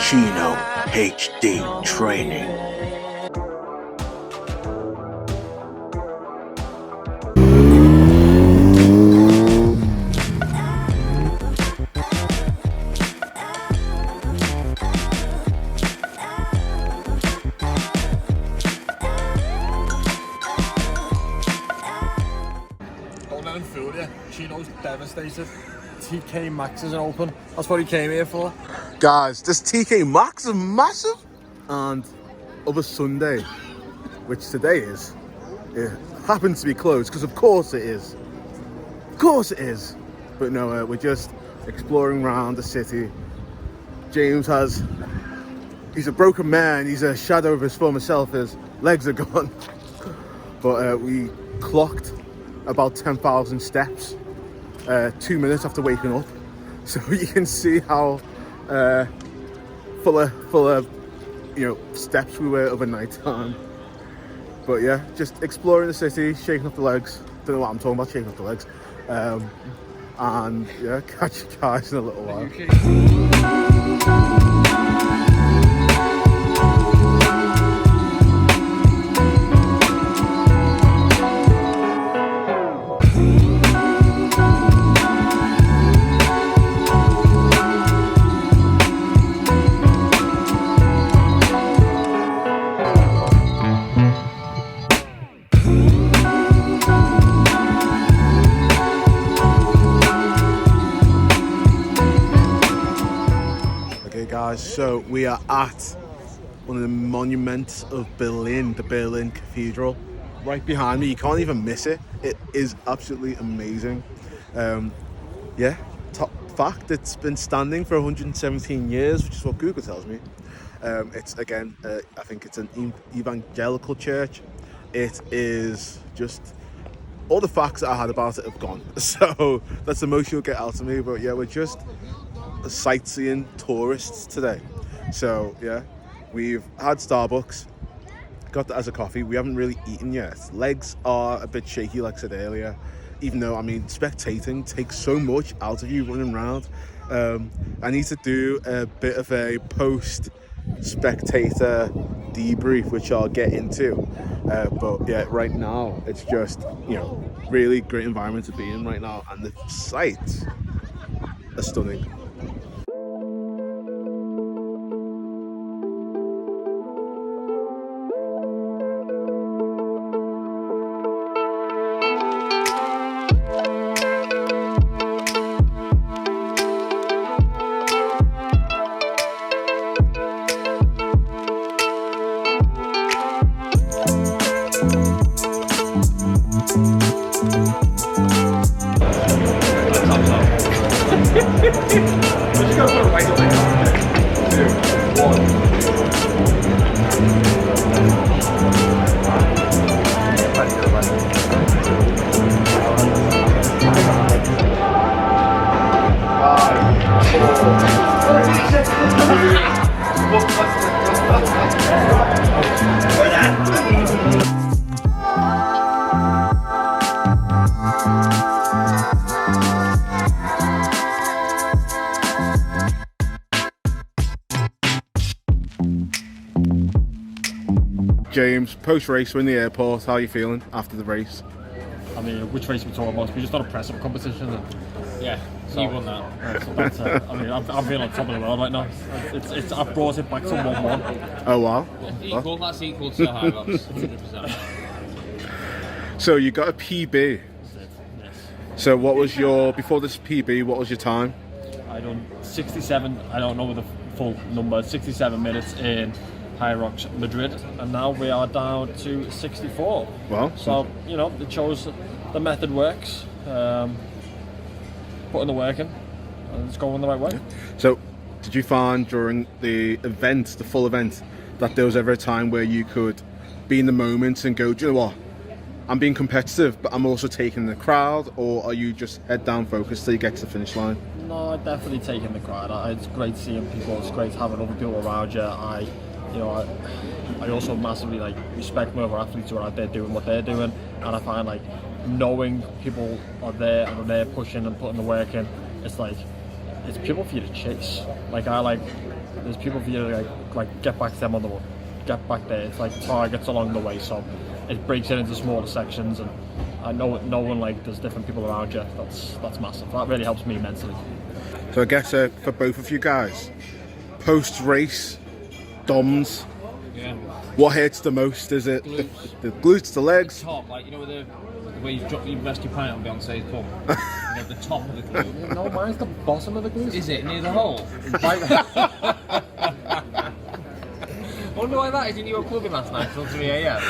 Chino HD Training. Don't let him fool you. Chino's devastated. TK Maxx isn't open. That's what he came here for. Guys, this TK Maxx is massive. And other Sunday, which today is, it happens to be closed because of course it is. Of course it is. But no, we're just exploring around the city. James he's a broken man. He's a shadow of his former self. His legs are gone. But we clocked about 10,000 steps 2 minutes after waking up. So you can see how full of steps we were overnight. But yeah, just exploring the city, shaking up the legs. Don't know what I'm talking about, shaking up the legs. And yeah, catch you guys in a little while. So we are at one of the monuments of Berlin, the Berlin Cathedral. Right behind me, you can't even miss it. It is absolutely amazing. Yeah, top fact, it's been standing for 117 years, which is what Google tells me. It's again, I think it's an evangelical church. It is just, all the facts that I had about it have gone. So that's the most you'll get out of me. But yeah, we're just sightseeing tourists today. So yeah, we've had Starbucks, got that as a coffee. We haven't really eaten yet. Legs are a bit shaky, like I said earlier, even though, I mean, spectating takes so much out of you running around. I need to do a bit of a post spectator debrief, which I'll get into. But yeah, right now it's just, really great environment to be in right now, and the sights are stunning. James, post-race, we're in the airport. How are you feeling after the race? I mean, which race we talking about? We just done a press-up competition. Yeah, so you won that. So that's, I mean, I'm feeling on top of the world right now. I've brought it back to 1-1. Oh wow! That's equal to the Hyrox, 100%. So you got a PB. Yes. So what was before this PB? What was your time? I done 67. I don't know the full number. 67 minutes in Hyrox Madrid, and now we are down to 64. Well, so it shows the method works. Putting the work in, and it's going the right way. So, did you find during the event, the full event, that there was ever a time where you could be in the moment and go, do you know what? I'm being competitive, but I'm also taking the crowd, or are you just head down focused till you get to the finish line? No, I'm definitely taking the crowd. It's great seeing people. It's great having other people around you. I also massively respect my other athletes who are out there doing what they're doing, and I find knowing people are there and they're pushing and putting the work in, it's people for you to chase. I there's people for you to like get back to them on the one, get back there. It's like targets along the way, so it breaks it into smaller sections, and I know knowing like there's different people around you. That's massive. That really helps me mentally. So I guess for both of you guys, post race, DOMs. Yeah. What hurts the most? Is it the glutes, the legs? Top, like, you know, the way you rest your pint on Beyonce's bum. You know, the top of the glute. No, mine's the bottom of the glute. Is it near the hole? I wonder why that is. You were clubbing last night till 3 a.m.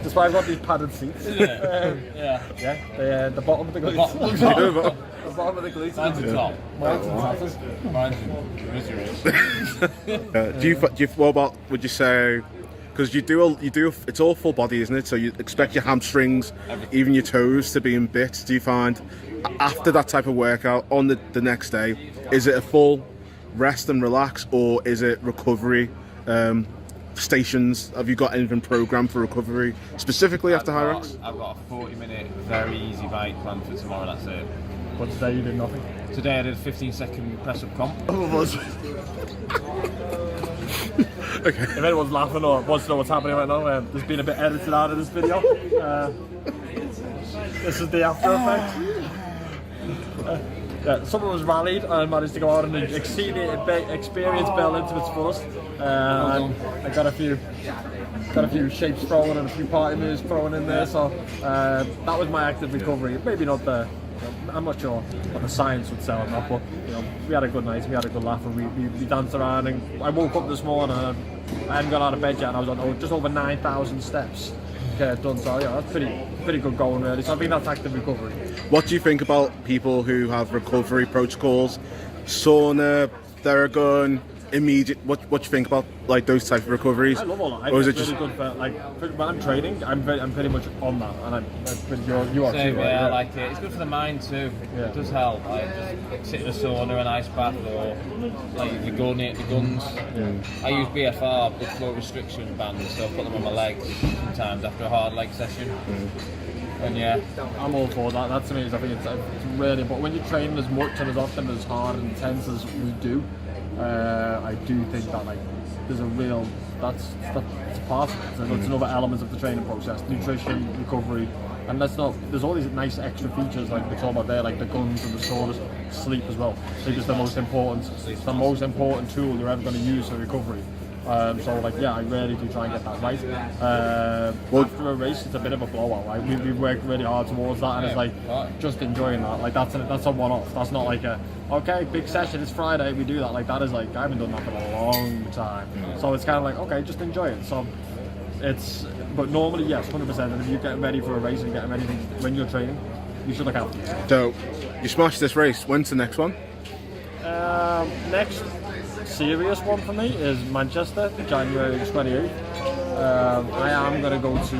That's why I've got these padded seats. Yeah. The bottom of the glutes. The bottom of the glutes. Mine's the top. Mine's in tatters. Mine's in misery. What about? Would you say? Because you do, it's all full body, isn't it? So you expect your hamstrings, even your toes, to be in bits. Do you find after that type of workout on the next day, is it a full rest and relax, or is it recovery stations? Have you got anything programmed for recovery specifically after Hyrox? I've got a 40-minute, very easy bite planned for tomorrow. That's it. But today you did nothing. Today I did a 15-second press-up comp. Okay. If anyone's laughing or wants to know what's happening right now, there's been a bit edited out of this video. This is the after effect. Yeah, someone was rallied and managed to go out and experience Berlin to its fullest. I got a few shapes thrown and a few party moves thrown in there, so that was my active recovery. Maybe not I'm not sure what the science would say on that, but we had a good night, we had a good laugh, and we danced around. And I woke up this morning and I hadn't got out of bed yet, and I was on just over 9,000 steps done. So yeah, that's pretty good going really. So I think that's active recovery. What do you think about people who have recovery protocols, sauna, Theragun, immediate? What do you think about like those type of recoveries? I love all that. I or is think it it's just really good for when I'm training. I'm pretty much on that, and you are Same, too, right? yeah, I like it. It's good for the mind too. Yeah. It does help. Like just sit in a sauna, an ice bath, or like the guns. Yeah. I use BFR, blood flow restriction bands, so I put them on my legs sometimes after a hard leg session. And yeah, I'm all for that. That to me is, I think it's really important. When you're training as much and as often as hard and intense as we do, I do think that like there's a real that's a part of it. It's another element of the training process: nutrition, recovery, and there's all these nice extra features like we're talking about there, like the guns and the saunas, sleep as well. Sleep is the most important tool you're ever going to use for recovery. So like yeah, I really do try and get that right. After a race, it's a bit of a blowout. Right? We've worked really hard towards that, and it's like just enjoying that. Like that's a one-off. That's not like okay, big session. It's Friday. We do that. Like that is like I haven't done that for a long time. So it's kind of like okay, just enjoy it. So but normally yes, 100%. And if you get ready for a race and you get ready when you're training, you should look after yourself. So you smashed this race. When's the next one? Next serious one for me is Manchester, January 28th. I am going to go to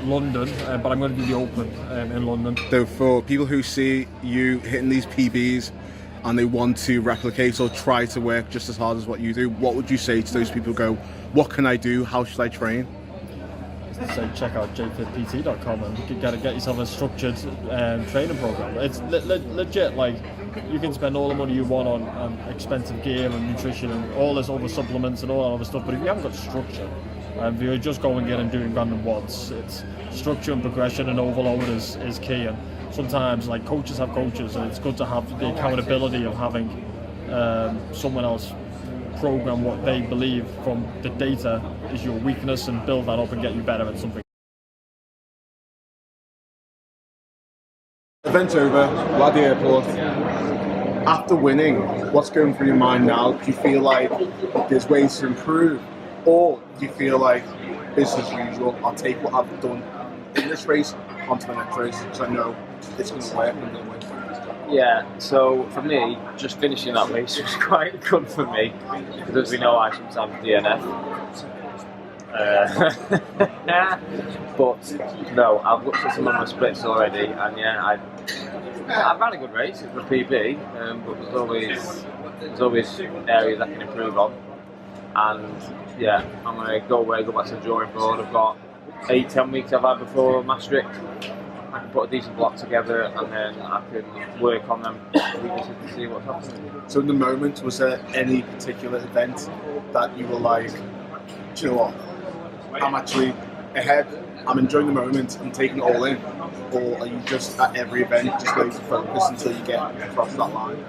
London, but I'm going to do the Open in London. So for people who see you hitting these PBs and they want to replicate or try to work just as hard as what you do, what would you say to those people who go, what can I do, how should I train? So check out jfitpt.com and you can get yourself a structured training program. It's legit, like you can spend all the money you want on expensive gear and nutrition and all this other supplements and all that other stuff, but if you haven't got structure, if you're just going in and doing random wads, it's structure and progression and overload is key. And sometimes like coaches have coaches, and it's good to have the accountability of having someone else program what they believe from the data is your weakness and build that up and get you better at something. Event over, we're at the airport. After winning, what's going through your mind now? Do you feel like there's ways to improve? Or do you feel like business as usual, I'll take what I've done in this race onto the next race because I know it's going to work and I'm going to win? Yeah, so for me, just finishing that race was quite good for me because as we know I sometimes DNF. But no, I've looked at some of my splits already, and yeah, I've had a good race. It's a PB, but there's always areas I can improve on. And yeah, I'm going to go back to the drawing board. I've got 8-10 weeks I've had before Maastricht, I can put a decent block together, and then I can work on them weaknesses to see what's happening. So in the moment, was there any particular event that you were like, do you know what, I'm actually ahead, I'm enjoying the moment, I'm taking it all in? Or are you just at every event just laser focused until you get across that line?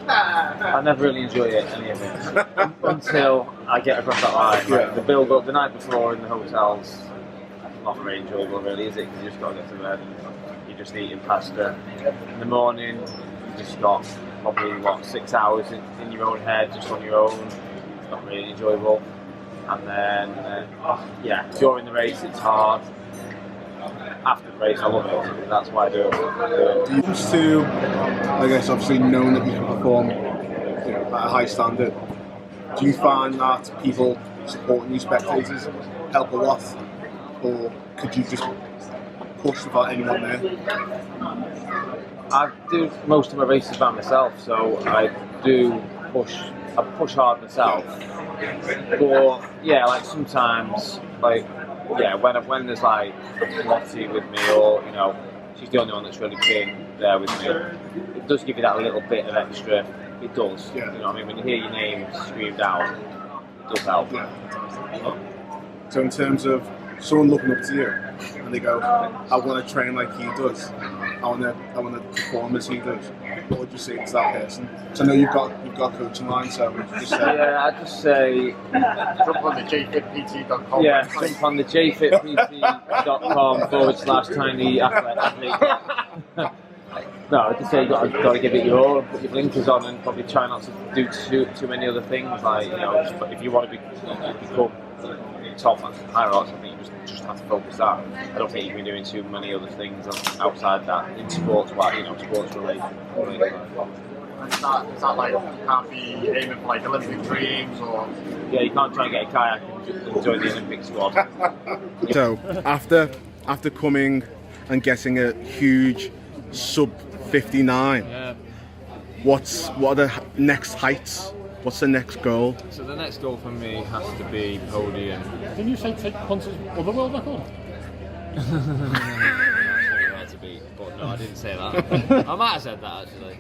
I never really enjoy any of it until I get across that line. Like, the build up the night before in the hotels, not very enjoyable really, is it? Because you just got to get to bed and you're just eating pasta. In the morning, you just got probably 6 hours in your own head, just on your own. It's not really enjoyable. And then, during the race it's hard. After the race, I love it. That's why I do it. Do you used to, I guess, obviously knowing that you can perform, at a high standard, do you find that people supporting you, spectators, help a lot? Or could you just push without anyone there? I do most of my races by myself, so I do push. I push hard myself. But yeah, like sometimes, when there's like Lottie with me, or she's the only one that's really been there with me, it does give you that little bit of extra. It does. Yeah. You know what I mean? When you hear your name screamed out, it does help. Yeah. So in terms of someone looking up to you and they go, I want to train like he does, I want to perform as he does, what would you say to that person? So I know you've got coaching line, so would you just say? Yeah, I'd just say Jump on the jfitpt.com. yeah, jump on the jfitpt.com/tiny athlete. No, I'd just say you've got to give it your all and put your blinkers on and probably try not to do too many other things. Like, if you want to become top at Hyrox, I think you just have to focus that. I don't think you can be doing too many other things outside that in sports, sports related. Is that like, you can't be aiming for like Olympic dreams or? Yeah, you can't try and get a kayak and just enjoy the Olympic squad. So after coming and getting a huge sub 59, what are the next heights? What's the next goal? So the next goal for me has to be podium. Didn't you say take Ponce's other world record? I'm not sure where to be, but no, I didn't say that. I might have said that actually.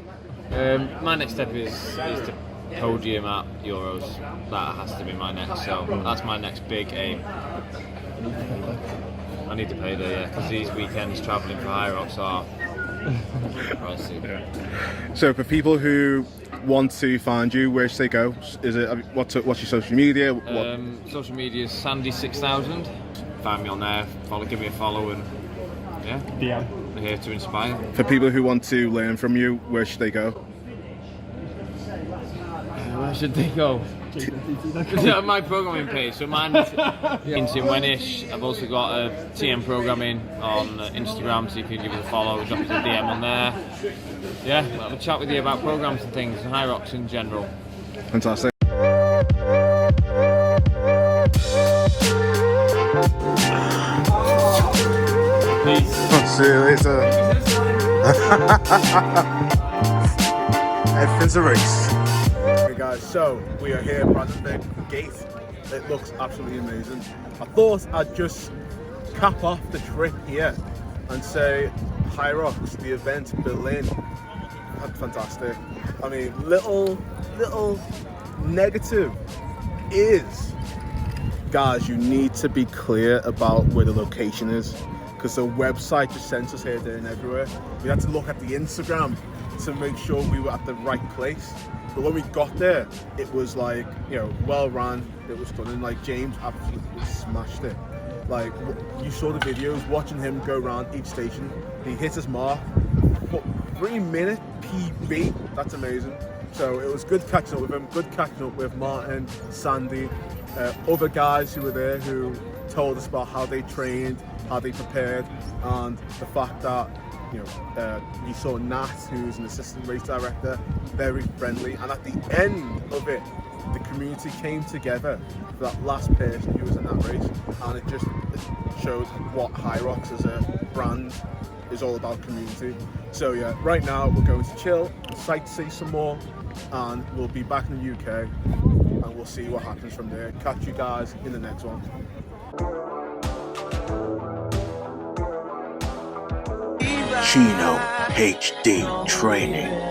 My next step is to podium at Euros. That has to be my next. So that's my next big aim. I need to pay there, because these weekends travelling for Hyrox are pricey. So for people who want to find you, where should they go? Is it what's your social media? Social media is Sandy6000. Find me on there. Give me a follow, and DM. we're here to inspire. For people who want to learn from you, where should they go? Where should they go? My programming page. So mine is in Wenish. I've also got a TM programming on Instagram, so you can give us a follow, drop us a DM on there. Yeah, we'll have a chat with you about programs and things, and Hyrox in general. Fantastic. Peace. See you later. Everything's a race. Hey guys, so we are here at Brandenburg Gate. It looks absolutely amazing. I thought I'd just cap off the trip here and say Hyrox, the event Berlin, fantastic. I mean, little negative is, guys, you need to be clear about where the location is, because the website just sent us here, there and everywhere. We had to look at the Instagram to make sure we were at the right place. But when we got there, it was like, well run, it was stunning. Like, James absolutely smashed it. Like, you saw the videos, watching him go around each station. He hit his mark. 3-minute PB, that's amazing. So it was good catching up with him, good catching up with Martin, Sandy, other guys who were there who told us about how they trained, how they prepared, and the fact that you saw Nat, who's an assistant race director, very friendly, and at the end of it, the community came together for that last person who was in that race, and it showed what Hyrox as a brand is all about, community. So yeah, right now we're going to chill, sightsee some more, and we'll be back in the UK, and we'll see what happens from there. Catch you guys in the next one. Chino HD Training.